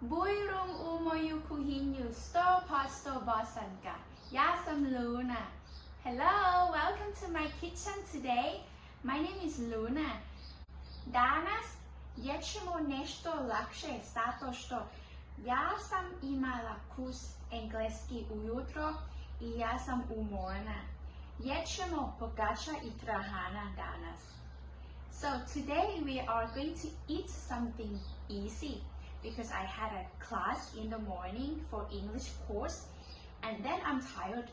Bujrum umoju kuhinju sto posto bosanka. Ja sam Luna. Hello, welcome to my kitchen today. My name is Luna. Danas ječemo nešto lakše zato što ja sam imala kurs engleski ujutro i ja sam umorna. Ječemo pogača i trahana danas. So today we are going to eat something easy because I had a class in the morning for English course and then I'm tired.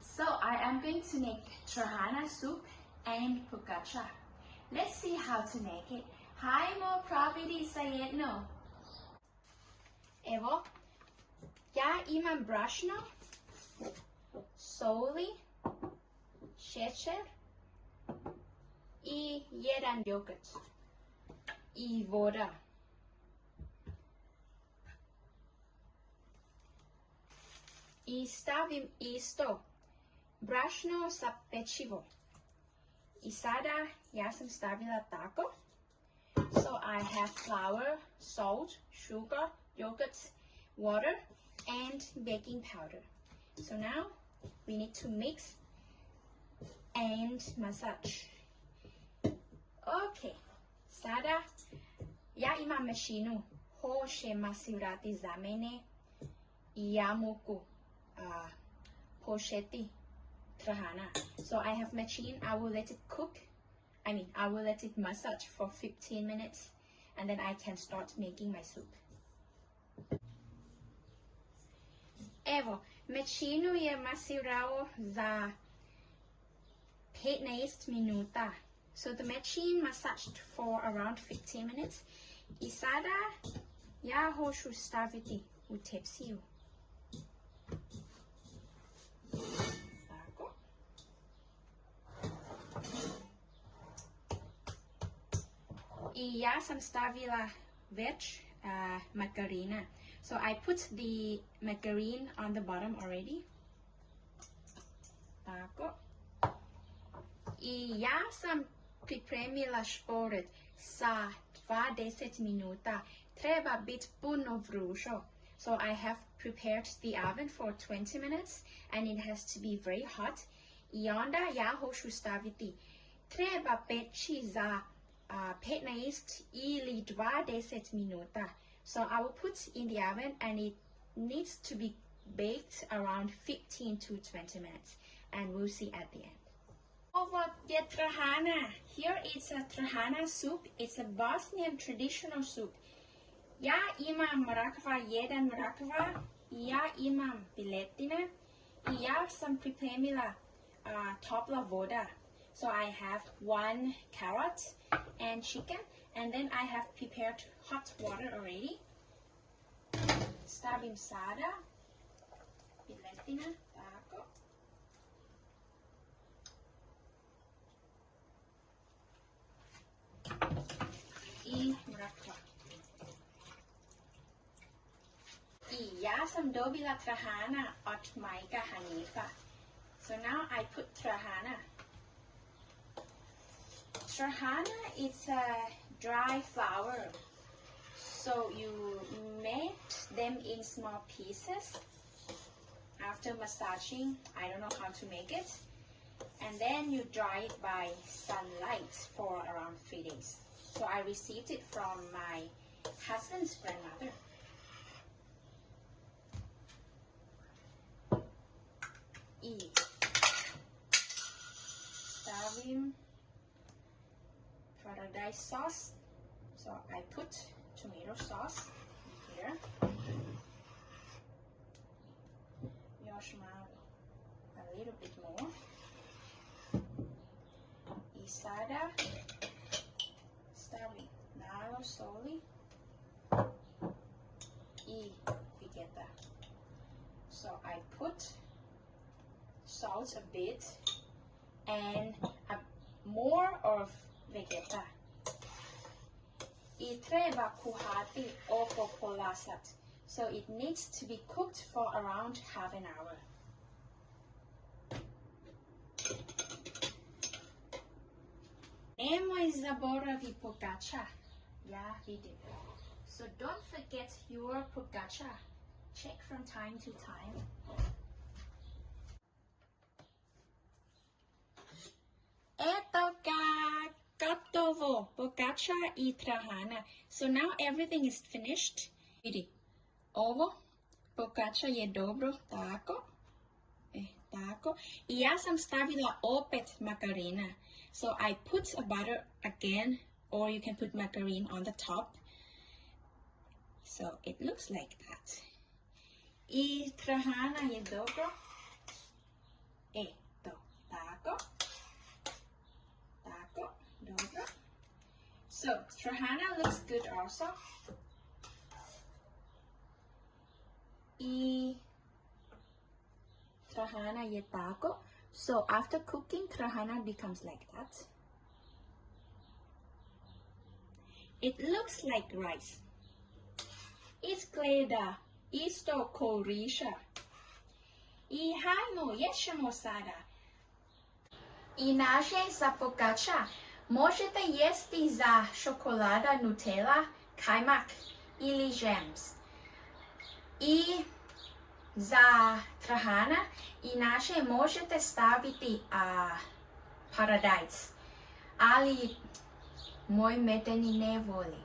So I am going to make trahana soup and pogača. Let's see how to make it. Hajmo praviti zajedno. Evo, ja imam brašno, soli, šećer i jedan jogurt i voda. I stavim isto brašno sa pečivo. I sada ja sam stavila tako. So I have flour, salt, sugar, yogurt, water and baking powder. So now we need to mix and massage. Okay, sada ja imam mašinu. Hoće masirati za mene i ja mogu početi trahana. So I have machine. I will let it cook. I will let it massage for 15 minutes and then I can start making my soup. Evo, mečinu je masirao za 15 minuta. So the machine massaged for around 15 minutes. I sada ja hoću staviti u tepsiju. Tako. I ja sam stavila već margarina. So I put the margarine on the bottom already. Tako. I ja sam pripremila šporet sa 20 minuta. Treba biti puno vrućo. So I have prepared the oven for 20 minutes and it has to be very hot. I onda ja hoću staviti. Treba peći za 15 ili 20 minuta. So I will put in the oven and it needs to be baked around 15 to 20 minutes. And we'll see at the end. Ovo je trahana. Here it's a trahana soup. It's a Bosnian traditional soup. Ja imam mrakva, jedan mrakva. Ja imam piletine. I ja sam pripremila topla voda. So I have 1 carrot and chicken. And then I have prepared hot water already. Stavim sada piletine. Tako. I mrakva. I ja sam dobila trahana od majka Hanifa. So now I put trahana. Trahana is a dry flour. So you make them in small pieces after massaging. I don't know how to make it. And then you dry it by sunlight for around 3 days. So I received it from my husband's grandmother. I stavim paradise sauce. So I put tomato sauce here. Još malo, a little bit more. I sada stavim malo soli i vegeta. So I put salt a bit and more of vegeta. I treba kuhati oko pola sat. So it needs to be cooked for around half an hour. Nemoj zaboravi pogača. Ja vidim. So don't forget your focaccia. Check from time to time. Ето готово. Focaccia и trahana. So now everything is finished. Vidi. Ovo. Focaccia je dobro. Tako. Tako. I ja sam stavila opet margarina. So I put a butter again, or you can put margarine on the top. So it looks like that. I trahana je dobro. Eto, tako. Tako, dobro. So trahana looks good also. I trahana je tako. So after cooking, trahana becomes like that. It looks like rice. Izgleda isto ko riža. I hajmo ješemo sada. Inače za focaccia možete jesti za šokolada, Nutella, kajmak ili gems. I za trahana inače možete staviti paradajz, ali moj medeni ne voli.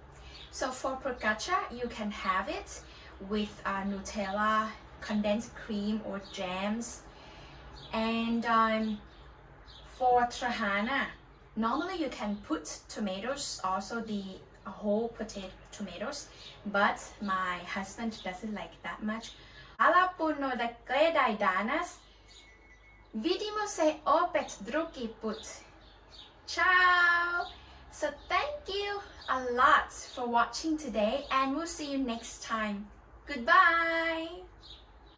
So for focaccia, you can have it with Nutella, condensed cream, or jams. And for trahana, normally you can put tomatoes, also the whole potato tomatoes, but my husband doesn't like that much. Hvala puno da gledaj danas. Vidimo se opet drugi put. Ciao! So thank you a lot for watching today, and we'll see you next time. Goodbye!